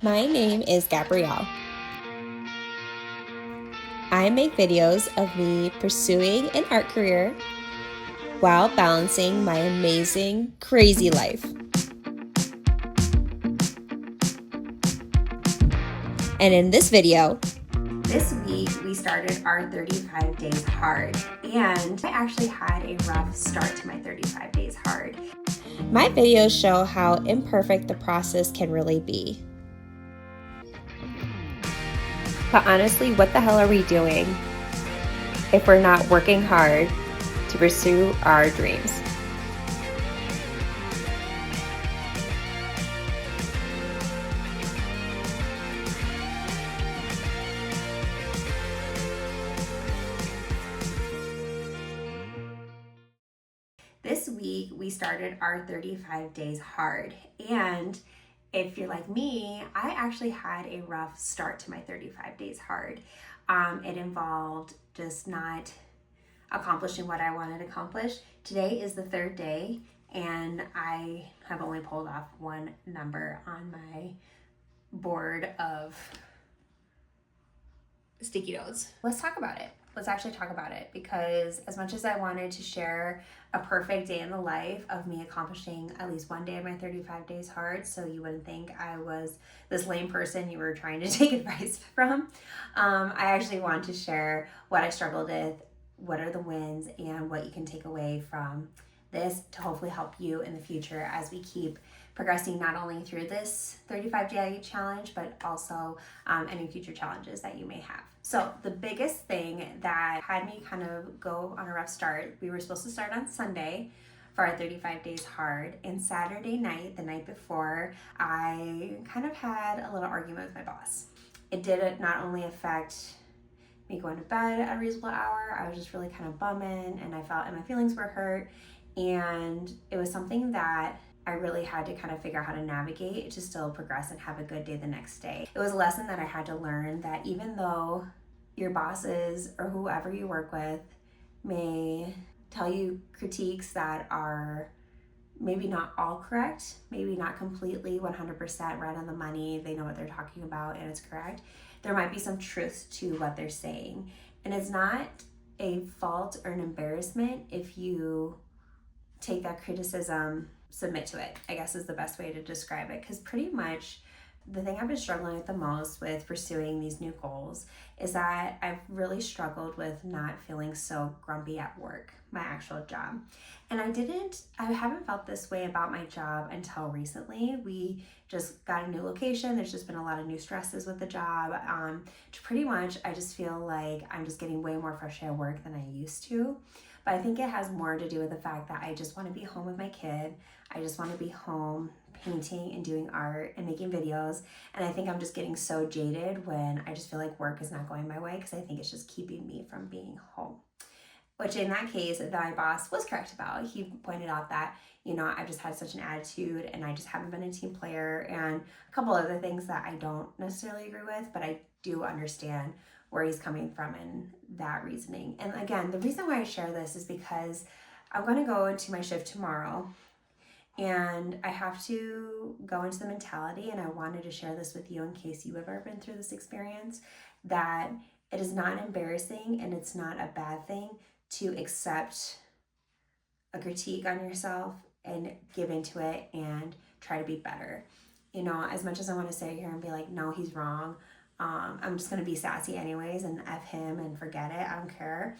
My name is Gabrielle. I make videos of me pursuing an art career while balancing my amazing, crazy life. And in this video, this week we started our 35 days hard, and I actually had a rough start to my 35 days hard. My videos show how imperfect the process can really be. But honestly, what the hell are we doing if we're not working hard to pursue our dreams? This week we started our 35 days hard, and if you're like me, I actually had a rough start to my 35 days hard. It involved just not accomplishing what I wanted to accomplish. Today is the third day, and I have only pulled off one number on my board of sticky notes. Let's talk about it. Let's actually talk about it, because as much as I wanted to share a perfect day in the life of me accomplishing at least one day of my 35 days hard, so you wouldn't think I was this lame person you were trying to take advice from, I actually want to share what I struggled with, what are the wins, and what you can take away from this to hopefully help you in the future as we keep progressing not only through this 35-day challenge, but also any future challenges that you may have. So the biggest thing that had me kind of go on a rough start, we were supposed to start on Sunday for our 35 days hard, and Saturday night, the night before, I kind of had a little argument with my boss. It did not only affect me going to bed at a reasonable hour, I was just really kind of bumming, and I felt, and my feelings were hurt, and it was something that I really had to kind of figure out how to navigate to still progress and have a good day the next day. It was a lesson that I had to learn, that even though your bosses or whoever you work with may tell you critiques that are maybe not all correct, maybe not completely 100% right on the money, they know what they're talking about and it's correct, there might be some truth to what they're saying. And it's not a fault or an embarrassment if you take that criticism, submit to it, I guess is the best way to describe it. Because pretty much the thing I've been struggling with the most with pursuing these new goals is that I've really struggled with not feeling so grumpy at work, my actual job. And I haven't felt this way about my job until recently. We just got a new location. There's just been a lot of new stresses with the job. Pretty much, I just feel like I'm just getting way more frustrated at work than I used to. But I think it has more to do with the fact that I just want to be home with my kid. I just want to be home painting and doing art and making videos. And I think I'm just getting so jaded when I just feel like work is not going my way, because I think it's just keeping me from being home. Which in that case, my boss was correct about. He pointed out that, I've just had such an attitude and I just haven't been a team player, and a couple other things that I don't necessarily agree with, but I do understand where he's coming from in that reasoning. And again, the reason why I share this is because I'm going to go into my shift tomorrow, and I have to go into the mentality, and I wanted to share this with you in case you have ever been through this experience, that it is not embarrassing and it's not a bad thing to accept a critique on yourself and give into it and try to be better. As much as I want to sit here and be like, no, he's wrong, I'm just going to be sassy anyways and F him and forget it. I don't care.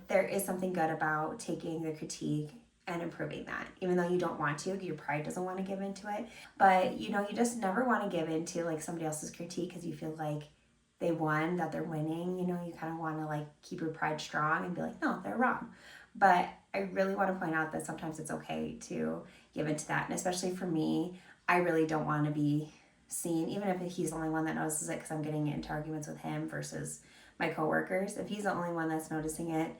There is something good about taking the critique and improving that, even though you don't want to, your pride doesn't want to give into it. But you just never want to give into like somebody else's critique because you feel like they won, that they're winning. You kind of want to like keep your pride strong and be like, no, they're wrong. But I really want to point out that sometimes it's okay to give into that. And especially for me, I really don't want to be seen, even if he's the only one that notices it, because I'm getting into arguments with him versus my coworkers. If he's the only one that's noticing it,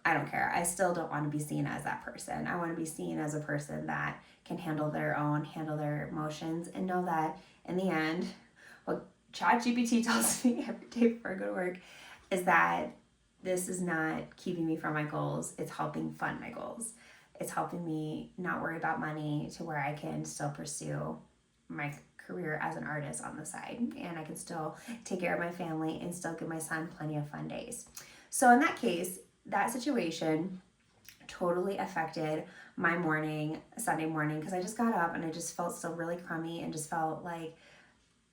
I don't care. I still don't want to be seen as that person. I want to be seen as a person that can handle their emotions, and know that in the end, what ChatGPT tells me every day before I go to work is that this is not keeping me from my goals. It's helping fund my goals. It's helping me not worry about money to where I can still pursue my career as an artist on the side, and I could still take care of my family and still give my son plenty of fun days. So in that case, that situation totally affected my morning, Sunday morning, because I just got up and I just felt still really crummy and just felt like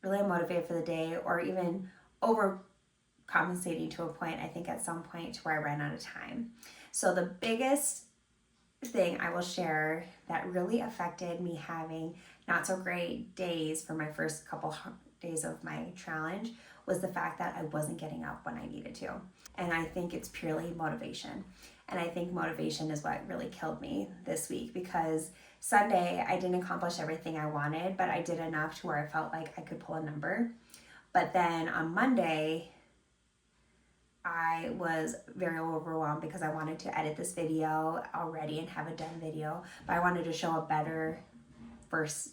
really unmotivated for the day, or even overcompensating to a point, I think at some point, to where I ran out of time. So the biggest thing I will share that really affected me having not so great days for my first couple days of my challenge was the fact that I wasn't getting up when I needed to. And I think it's purely motivation. And I think motivation is what really killed me this week, because Sunday I didn't accomplish everything I wanted, but I did enough to where I felt like I could pull a number. But then on Monday, I was very overwhelmed because I wanted to edit this video already and have a done video, but I wanted to show a better first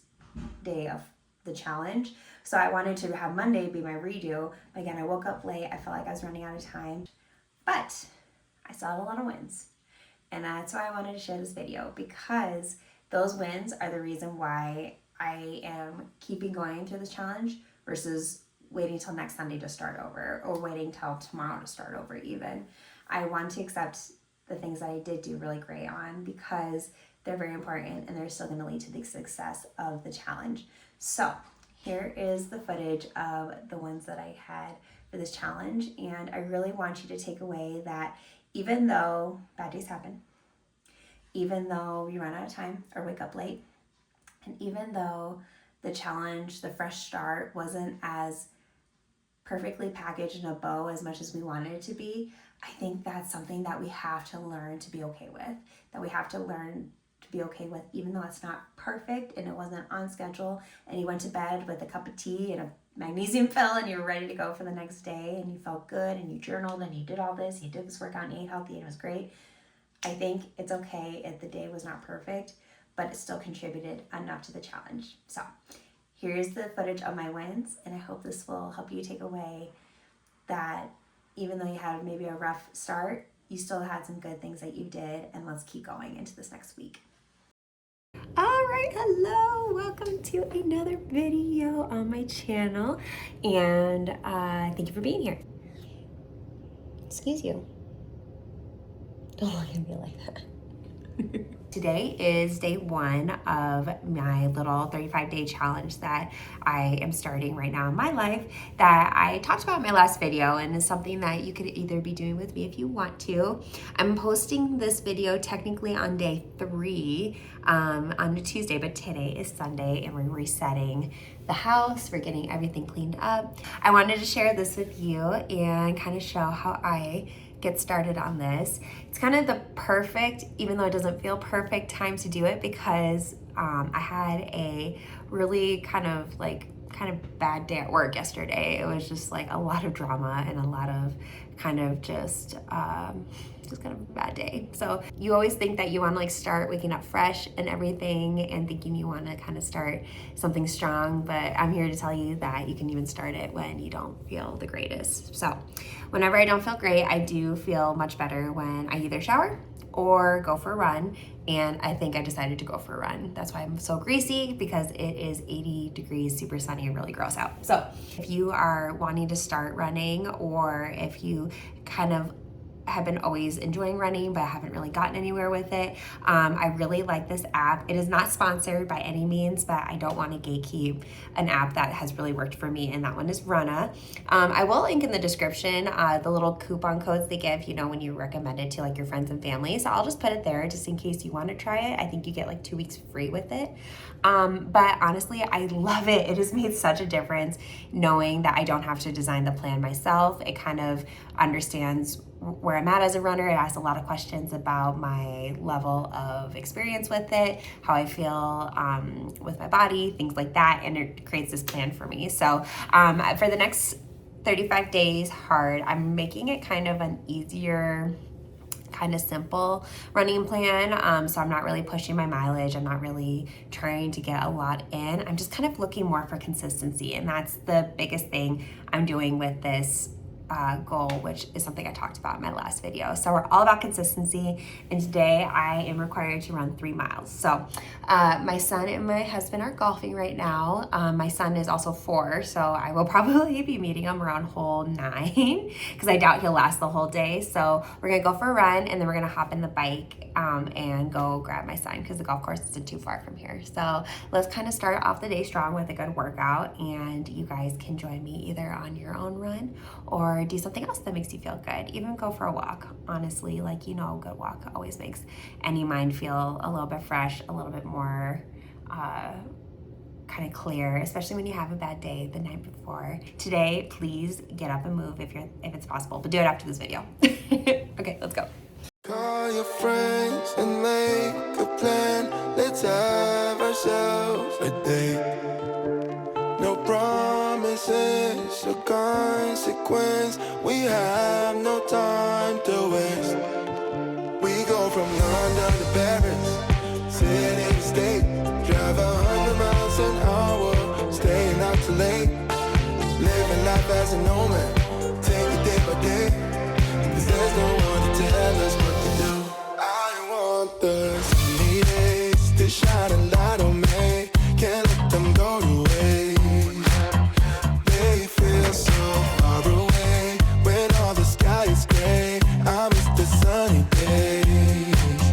day of the challenge. So I wanted to have Monday be my redo. Again, I woke up late. I felt like I was running out of time, but I still had a lot of wins. And that's why I wanted to share this video, because those wins are the reason why I am keeping going through this challenge versus waiting till next Sunday to start over, or waiting till tomorrow to start over even. I want to accept the things that I did do really great on, because they're very important and they're still going to lead to the success of the challenge. So here is the footage of the ones that I had for this challenge. And I really want you to take away that even though bad days happen, even though you run out of time or wake up late, and even though the challenge, the fresh start, wasn't as perfectly packaged in a bow as much as we wanted it to be, I think that's something that we have to learn to be okay with, that we have to learn to be okay with, even though it's not perfect and it wasn't on schedule, and you went to bed with a cup of tea and a magnesium pill and you were ready to go for the next day, and you felt good and you journaled and you did all this, you did this workout and you ate healthy and it was great. I think it's okay if the day was not perfect, but it still contributed enough to the challenge. So here's the footage of my wins, and I hope this will help you take away that even though you had maybe a rough start, you still had some good things that you did, and let's keep going into this next week. All right, hello, welcome to another video on my channel, and thank you for being here. Excuse you. Don't look at me like that. Today is day one of my little 35-day challenge that I am starting right now in my life, that I talked about in my last video, and is something that you could either be doing with me if you want to. I'm posting this video technically on day 3 on a Tuesday, but today is Sunday and we're resetting the house. We're getting everything cleaned up. I wanted to share this with you and kind of show how I get started on this. It's kind of the perfect, even though it doesn't feel perfect, time to do it, because I had a really kind of bad day at work yesterday. It was just like a lot of drama and a lot of kind of just kind of a bad day. So you always think that you want to like start waking up fresh and everything, and thinking you want to kind of start something strong, but I'm here to tell you that you can even start it when you don't feel the greatest. So whenever I don't feel great, I do feel much better when I either shower or go for a run, and I think I decided to go for a run. That's why I'm so greasy, because it is 80 degrees, super sunny, and really gross out. So if you are wanting to start running, or if you kind of have been always enjoying running but haven't really gotten anywhere with it, I really like this app. It is not sponsored by any means, but I don't want to gatekeep an app that has really worked for me, and that one is Runna. I will link in the description the little coupon codes they give, when you recommend it to like your friends and family. So I'll just put it there just in case you want to try it. I think you get like 2 weeks free with it. But honestly, I love it. It has made such a difference knowing that I don't have to design the plan myself. It kind of understands where I'm at as a runner. It asks a lot of questions about my level of experience with it, how I feel with my body, things like that, and it creates this plan for me. So for the next 35 days hard, I'm making it kind of an easier, kind of simple running plan. So I'm not really pushing my mileage. I'm not really trying to get a lot in. I'm just kind of looking more for consistency, and that's the biggest thing I'm doing with this goal, which is something I talked about in my last video. So we're all about consistency, and today I am required to run 3 miles. So my son and my husband are golfing right now. My son is also 4, so I will probably be meeting him around hole 9 because I doubt he'll last the whole day. So we're gonna go for a run, and then we're gonna hop in the bike and go grab my son because the golf course isn't too far from here. So let's kind of start off the day strong with a good workout, and you guys can join me either on your own run or do something else that makes you feel good. Even go for a walk. Honestly, like, you know, a good walk always makes any mind feel a little bit fresh, a little bit more kind of clear, especially when you have a bad day the night before. Today, please get up and move if it's possible, but do it after this video. Okay, let's go. Call your friends and make a plan. Let's have ourselves a date. No promises or consequence. We have no time to waste. We go from London to Paris, city to state. Drive 100 miles an hour, staying out too late. Living life as a nomad, take it day by day. 'Cause there's no one to tell us what to do. I want the sunny days to shine a light on me. Can't let them go to waste. They feel so far away when all the sky is gray. I miss the sunny days.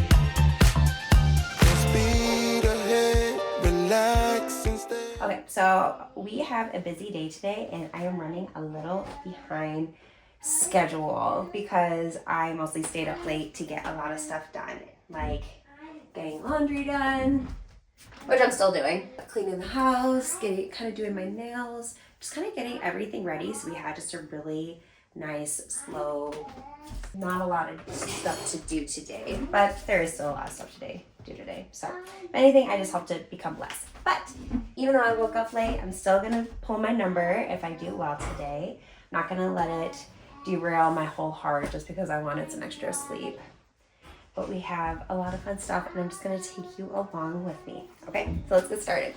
Full speed ahead, relax and stay. Okay, so we have a busy day today, and I am running a little behind schedule because I mostly stayed up late to get a lot of stuff done, like getting laundry done, which I'm still doing, cleaning the house, kind of doing my nails, just kind of getting everything ready. So we had just a really nice, slow, not a lot of stuff to do today, but there is still a lot of stuff to do today. So if anything, I just hope to become less. But even though I woke up late, I'm still gonna pull my number if I do well today. I'm not gonna let it derail my whole heart just because I wanted some extra sleep. But we have a lot of fun stuff, and I'm just gonna take you along with me. Okay, so let's get started.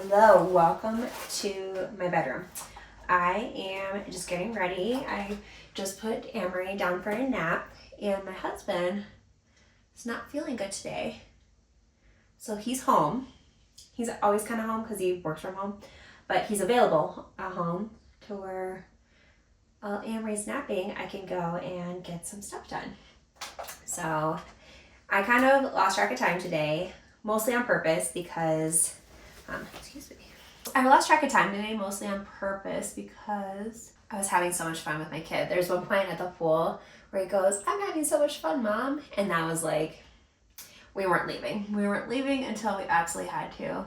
Hello, welcome to my bedroom. I am just getting ready. I just put Amory down for a nap, and my husband is not feeling good today. So he's home. He's always kind of home because he works from home, but he's available at home to where while Amory's napping, I can go and get some stuff done. So I kind of lost track of time today, mostly on purpose because I lost track of time today mostly on purpose because I was having so much fun with my kid. There's one point at the pool where he goes, "I'm having so much fun, Mom." And that was like, we weren't leaving. We weren't leaving until we absolutely had to.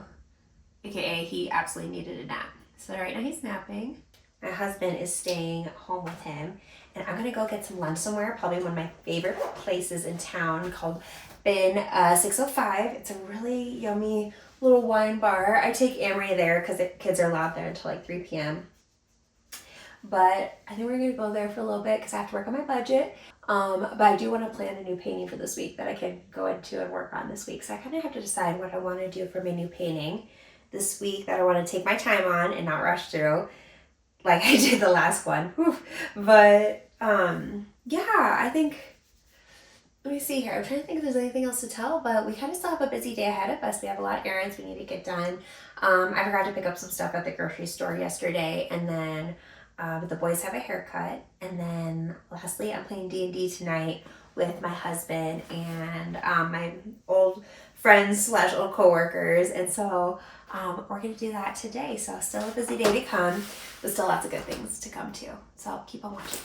AKA he absolutely needed a nap. So right now he's napping. My husband is staying home with him. And I'm gonna go get some lunch somewhere, probably one of my favorite places in town called Bin 605. It's a really yummy little wine bar. I take Amory there because the kids are allowed there until like 3 p.m. But I think we're gonna go there for a little bit because I have to work on my budget. But I do want to plan a new painting for this week that I can go into and work on this week. So I kind of have to decide what I want to do for my new painting this week that I want to take my time on and not rush through like I did the last one. Whew. But yeah, I think, let me see here. I'm trying to think if there's anything else to tell, but we kind of still have a busy day ahead of us. We have a lot of errands we need to get done. I forgot to pick up some stuff at the grocery store yesterday, and then the boys have a haircut, and then lastly, I'm playing D&D tonight with my husband and my old friends / old coworkers, and so we're gonna do that today. So still a busy day to come, but still lots of good things to come too. So keep on watching.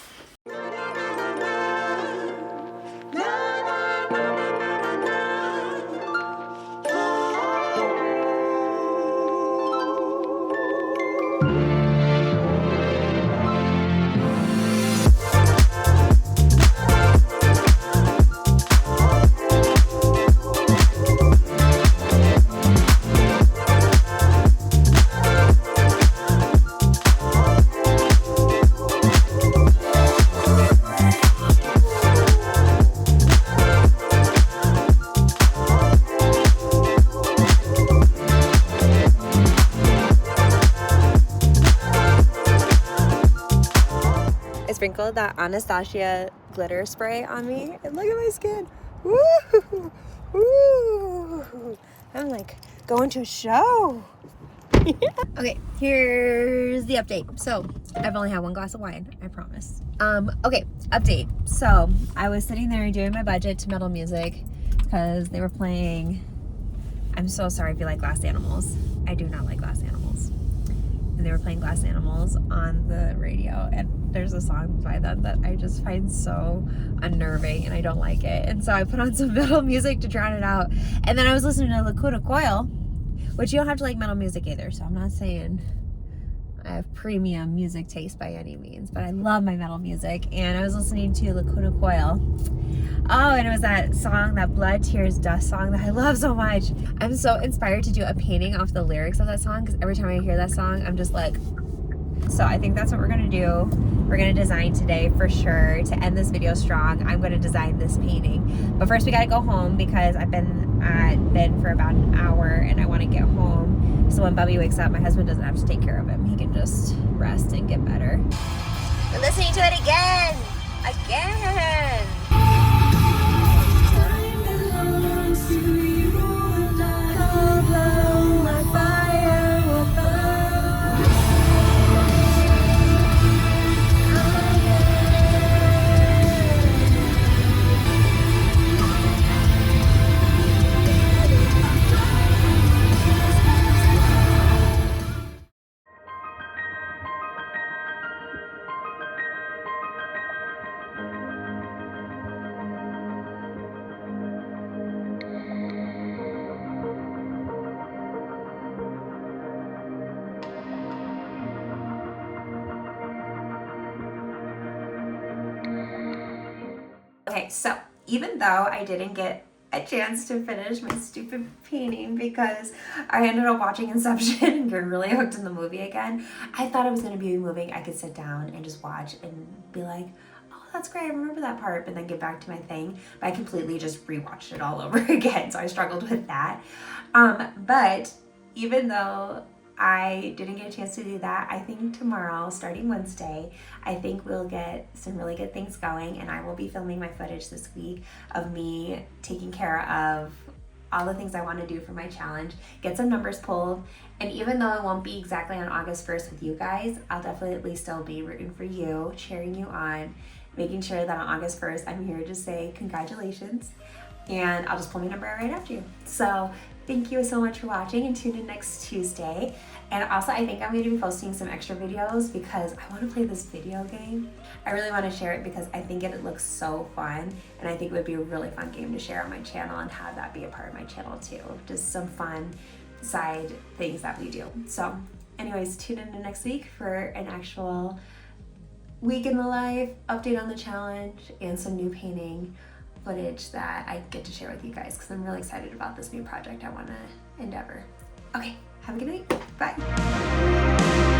sprinkled that Anastasia glitter spray on me, and look at my skin. Woo! Woo! I'm like going to a show. Okay, here's the update. So I've only had one glass of wine, I promise. Okay, update. So I was sitting there doing my budget to metal music because they were playing. I'm so sorry if you like Glass Animals. I do not like Glass Animals. And they were playing Glass Animals on the radio, and there's a song by them that I just find so unnerving and I don't like it. And so I put on some metal music to drown it out. And then I was listening to Lacuna Coil, which you don't have to like metal music either, so I'm not saying I have premium music taste by any means, but I love my metal music. And I was listening to Lacuna Coil. Oh, and it was that song, that Blood, Tears, Dust song that I love so much. I'm so inspired to do a painting off the lyrics of that song, because every time I hear that song, I'm just like, so I think that's what we're gonna do. We're gonna design today for sure. To end this video strong, I'm gonna design this painting. But first we gotta go home because I've been at bed for about an hour and I wanna get home. So when Bubby wakes up, my husband doesn't have to take care of him. He can just rest and get better. We're listening to it again. Again. Okay, so even though I didn't get a chance to finish my stupid painting because I ended up watching Inception and getting really hooked in the movie again, I thought it was going to be a movie I could sit down and just watch and be like, oh, that's great, I remember that part, but then get back to my thing. But I completely just rewatched it all over again, so I struggled with that. But even though I didn't get a chance to do that, I think tomorrow, starting Wednesday, I think we'll get some really good things going, and I will be filming my footage this week of me taking care of all the things I want to do for my challenge, get some numbers pulled, and even though it won't be exactly on August 1st with you guys, I'll definitely still be rooting for you, cheering you on, making sure that on August 1st, I'm here to say congratulations, and I'll just pull my number right after you. So thank you so much for watching, and tune in next Tuesday. And also, I think I'm going to be posting some extra videos because I want to play this video game. I really want to share it because I think it looks so fun, and I think it would be a really fun game to share on my channel and have that be a part of my channel too. Just some fun side things that we do. So anyways, tune in next week for an actual week in the life, update on the challenge, and some new painting footage that I get to share with you guys because I'm really excited about this new project I want to endeavor. Okay, have a good night. Bye.